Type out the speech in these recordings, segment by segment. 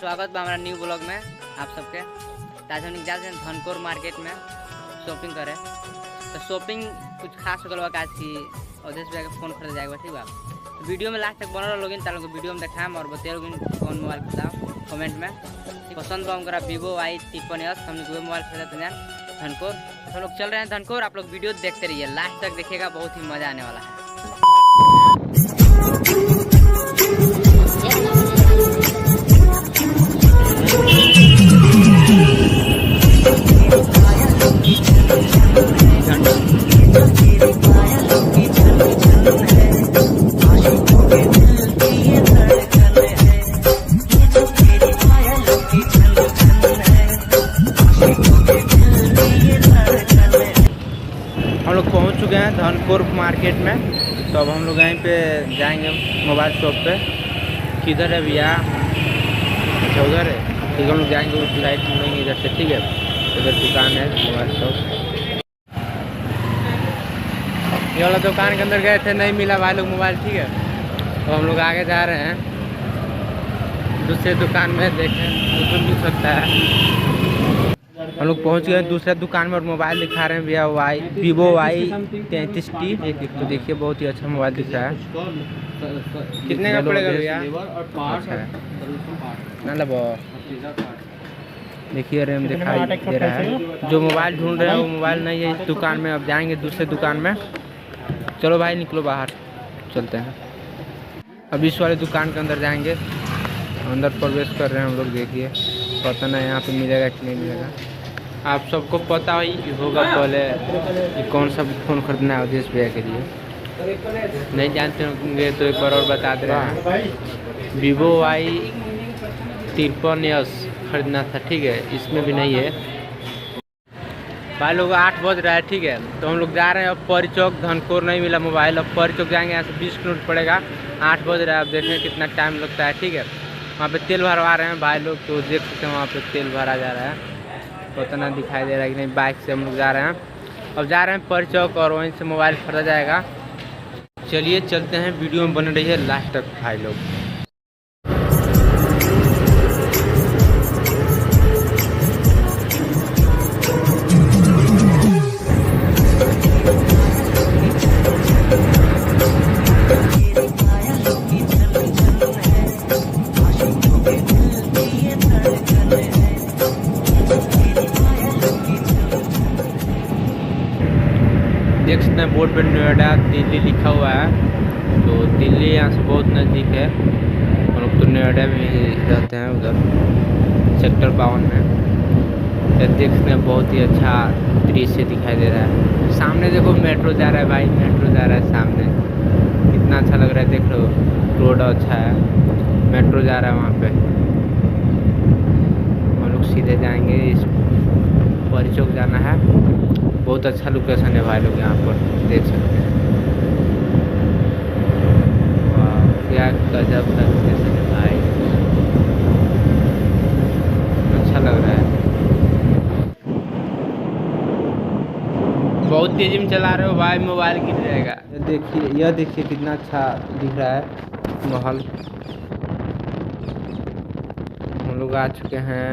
स्वागत बा हमारा न्यू ब्लॉग में आप सबके। आज हम जाते हैं धनकोर मार्केट में शॉपिंग करे। तो शॉपिंग कुछ खास हो गल आज की अवधेश भैया के फ़ोन खरीदा जाएगा, ठीक बा। तो वीडियो में लास्ट तक बनल लोगिन तार वीडियो में देखाएं और बताए लोगिन कौन मोबाइल खरीदा कमेंट में। पसंद बा हमारा वीवो Y53s, हमने वो मोबाइल खरीदा था धनकोर। हम लोग चल रहे हैं धनकोर, आप लोग वीडियो देखते रहिए, लास्ट तक देखिएगा, बहुत ही मज़ा आने वाला है। हम लोग पहुंच चुके हैं धनकोर मार्केट में। तो अब हम लोग यहीं पे जाएंगे मोबाइल शॉप पे। किधर है भैया? अच्छा उधर है, ठीक है। हम लोग जाएंगे उस साइड मुड़ेंगे इधर से, ठीक है। उधर दुकान है मोबाइल शॉप। ये वाला दुकान के अंदर गए थे, नहीं मिला भाई लोग मोबाइल, ठीक है। तो हम लोग आगे जा रहे हैं दूसरे दुकान में, देखें उसमें मिल सकता है। हम लोग पहुंच गए दूसरे दुकान में और मोबाइल दिखा रहे हैं भैया वीवो Y33T। तो देखिए बहुत ही अच्छा मोबाइल दिख रहा है। कितने का पड़ेगा भैया? देखिए रैम दिखाई दे रहा है। जो मोबाइल ढूंढ रहे हैं वो मोबाइल नहीं है इस दुकान में। अब जाएंगे दूसरे दुकान में। चलो भाई निकलो बाहर, चलते हैं। अब इस वाले दुकान के अंदर जाएंगे, अंदर प्रवेश कर रहे हैं हम लोग। देखिए पता नहीं यहाँ पे मिलेगा कि नहीं मिलेगा। आप सबको पता ही होगा पहले कि कौन सा फ़ोन खरीदना है अवधेश भैया के लिए। नहीं जानते होंगे तो एक बार और बता दे रहे हैं। वीवो Y53s खरीदना था, ठीक है। इसमें भी नहीं है भाई लोग। 8 बज रहा है, ठीक है। तो हम लोग जा रहे हैं अब परी चौक। धनकोर नहीं मिला मोबाइल, अब परी चौक जाएंगे। यहाँ से 20 किलोमीटर पड़ेगा। 8 बज रहा है, अब देखें कितना टाइम लगता है, ठीक है। वहाँ पे तेल भरवा रहे हैं भाई लोग, तो देख सकते हैं वहाँ पे तेल भरा जा रहा है। पता ना दिखाई दे रहा है कि नहीं। बाइक से हम लोग जा रहे हैं, अब जा रहे हैं परी चौक और वहीं से मोबाइल खरीदा जाएगा। चलिए चलते हैं, वीडियो में बने रहिए लास्ट तक भाई लोग। देख सकते हैं बोर्ड पे नोएडा दिल्ली लिखा हुआ है। तो दिल्ली यहाँ से बहुत नज़दीक है। हम लोग तो नोएडा में ही रहते हैं, उधर सेक्टर 52 में। देख सकते हैं बहुत ही अच्छा दृश्य दिखाई दे रहा है। सामने देखो मेट्रो जा रहा है भाई, मेट्रो जा रहा है सामने। कितना अच्छा लग रहा है, देख लो रोड अच्छा है, मेट्रो जा रहा है वहाँ पे। हम लोग सीधे जाएंगे, इस परी चौक जाना है। बहुत अच्छा लोकेशन है भाई लोग, यहाँ पर देख सकते हैं। वाह क्या गजब का लोकेशन है भाई, अच्छा लग रहा है। बहुत तेजी में चला रहे हो भाई, मोबाइल गिर जाएगा। यह देखिए कितना अच्छा दिख रहा है माहौल। हम लोग आ चुके हैं,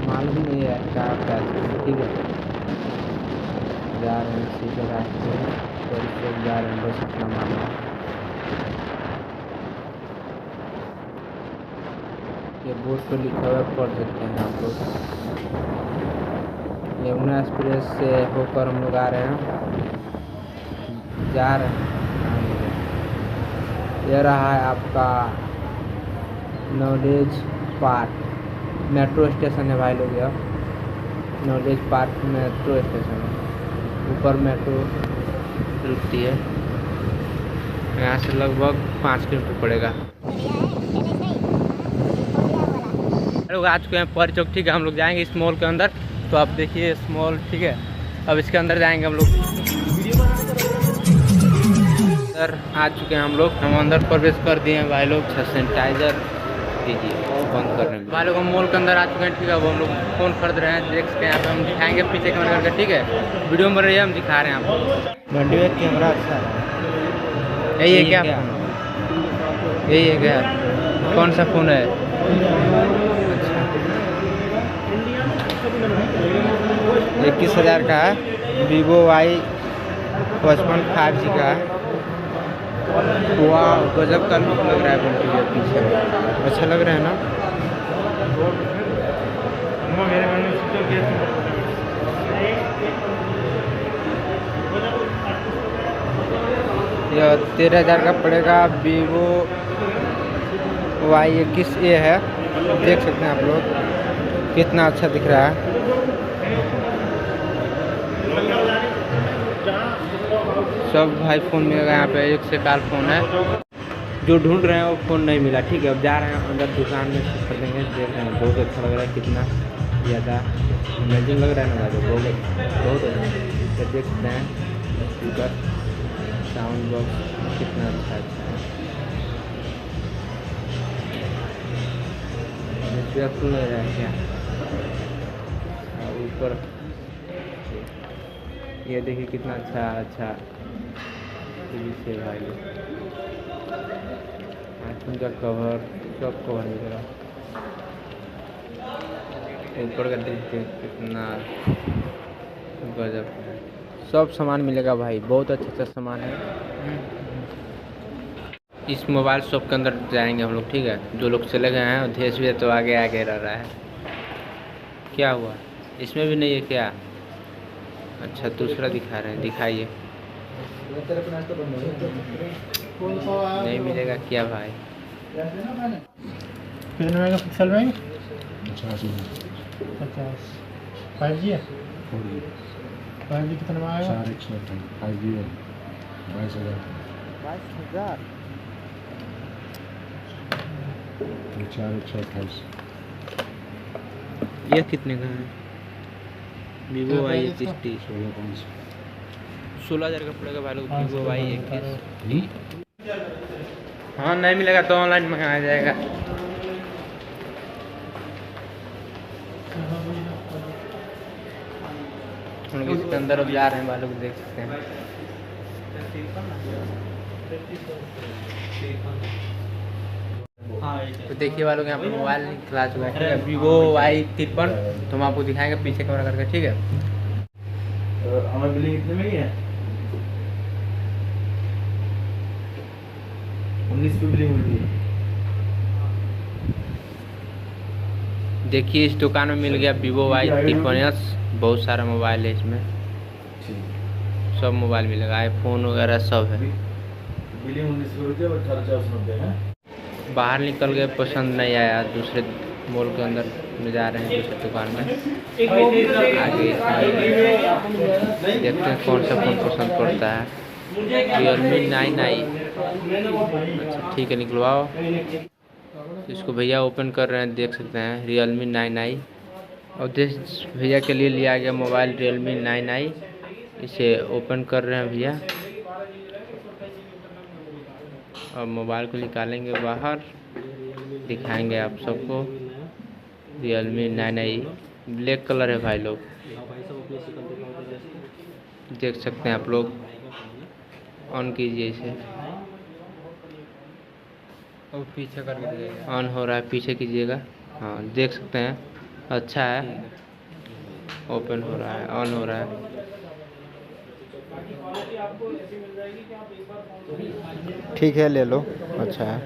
मालूम नहीं है क्या क्या, ठीक है। जा रहे हैं सीधे रास्ते से जा रहे हैं, बस इतना मालूम। ये बोर्ड पर लिखा हुआ पढ़ सकते हैं आप लोग। यमुना एक्सप्रेस से होकर हम लोग आ रहे हैं, जा रहे हैं। ये रहा है आपका नॉलेज पार्क मेट्रो स्टेशन है भाई लोग। यह नॉलेज पार्क मेट्रो स्टेशन है, ऊपर मेट्रो रुकती है। यहाँ से लगभग 5 किलोमीटर पड़ेगा। लोग आ चुके हैं परी चौक, ठीक है। हम लोग जाएंगे इस मॉल के अंदर। तो आप देखिए इस मॉल, ठीक है। अब इसके अंदर जाएंगे हम लोग। अंदर आ चुके हैं हम लोग, हम अंदर प्रवेश कर दिए हैं भाई लोग। सैनिटाइजर दीजिए, बंद कर रहे हैं भाई लोग। हम मॉल के अंदर आ चुके हैं, ठीक है। अब हम लोग फ़ोन खरीद रहे हैं, देख सकते हैं। यहाँ पे हम दिखाएंगे पीछे कैमरा करके, ठीक है। वीडियो में रहिए, हम दिखा रहे हैं आपको। मंडी में कैमरा अच्छा है, यही है क्या? यही है क्या? कौन सा फ़ोन है? अच्छा 21,000 का है, Vivo Y55 5G का है। वाह गजब का लुक लग रहा है बंटी भैया पीछे, अच्छा लग रहा है ना? यह 13,000 का पड़ेगा, Vivo Y21A है। देख सकते हैं आप लोग कितना अच्छा दिख रहा है। सब भाई फ़ोन मिलेगा यहाँ पे, एक से कार फ़ोन है। जो ढूंढ रहे हैं वो फ़ोन नहीं मिला, ठीक है। अब जा रहे हैं अंदर दुकान में खरीदेंगे। देख रहे हैं बहुत अच्छा लग रहा है, कितना ज़्यादा अमेजिंग लग रहा है ना भाई, बहुत अच्छा। तो देख सकते हैं स्पीकर, साउंड बॉक्स कितना अच्छा है। खुल नहीं रहा है क्या? ऊपर ये देखिए कितना अच्छा से भाई, आईफोन का कवर, सब कवर मिलेगा। ऊपर का देखिए कितना गजब, सब सामान मिलेगा भाई, बहुत अच्छा सामान है। इस मोबाइल शॉप के अंदर जाएंगे हम लोग, ठीक है। जो लोग चले गए हैं देश भी तो आगे रह रहा है। क्या हुआ? इसमें भी नहीं है क्या? अच्छा दूसरा दिखा रहे हैं, दिखाइए। नहीं मिलेगा क्या भाई? कितने मेगापिक्सल में? 50 5G है। 5G कितने में आएगा? 4/128 5G है 22,000 4/128। ये कितने का है? Vivo Y21 16,000 का पड़ेगा भाई लोग। Vivo Y21। हाँ नहीं मिलेगा तो ऑनलाइन मंगाया जाएगा। हम लोग इसके अंदर अब जा रहे हैं भाई लोग, देख सकते हैं। तो देखिए वालों यहाँ पे मोबाइल निकला चुका है, ठीक है। Vivo Y53 तो हम आपको दिखाएंगे पीछे कैमरा करके, ठीक है। हमें बिलिंग कितने में है? 19 पे बिलिंग हुई थी। देखिए इस दुकान में मिल गया Vivo Y53, बहुत सारा मोबाइल है इसमें, सब मोबाइल मिलेगा, आईफोन वगैरह सब है। बिलिंग 19 पे हुई थी और 18,490 है। बाहर निकल गए, पसंद नहीं आया, दूसरे मॉल के अंदर में जा रहे हैं, दूसरे दुकान में। आगे देखते हैं कौन सा फ़ोन पसंद पड़ता है। Realme 9i। अच्छा ठीक है, निकलवाओ। इसको भैया ओपन कर रहे हैं, देख सकते हैं Realme 9i। और देश भैया के लिए लिया गया मोबाइल Realme 9i, इसे ओपन कर रहे हैं भैया। और मोबाइल को निकालेंगे बाहर, दिखाएंगे आप सबको। Realme 9i ब्लैक कलर है भाई लोग, देख सकते हैं आप लोग। ऑन कीजिए इसे, और पीछे करके ऑन हो रहा है, पीछे कीजिएगा। हाँ देख सकते हैं अच्छा है, ओपन हो रहा है, ऑन हो रहा है। ठीक है ले लो, अच्छा है।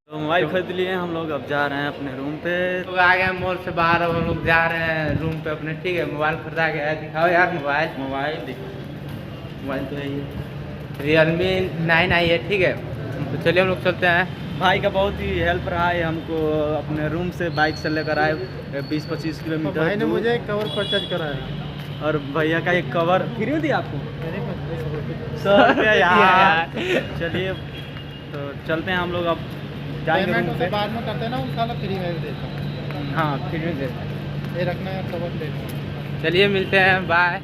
तो मोबाइल खरीद लिए हम लोग, अब जा रहे हैं अपने रूम पे। तो आ गए मॉल से बाहर, अब हम लोग जा रहे हैं रूम पे अपने, ठीक है। मोबाइल खरीदा गया है, दिखाओ यार मोबाइल तो है ही, Realme 9i है, ठीक है। तो चलिए हम लोग चलते हैं। भाई का बहुत ही हेल्प रहा है हमको, अपने रूम से बाइक से लेकर आए 20-25 किलोमीटर। भाई ने मुझे कवर परचेज कराया और भैया का एक कवर फ्री में दिया आपको 100 रुपया यार। चलिए तो चलते हैं हम लोग, अब जाएंगे रूम पे। बाद में करते हैं ना, उस साल फ्री में देता हूँ। हाँ फ्री में देते हैं, ये रखना है कवर ले। चलिए मिलते हैं, बाय।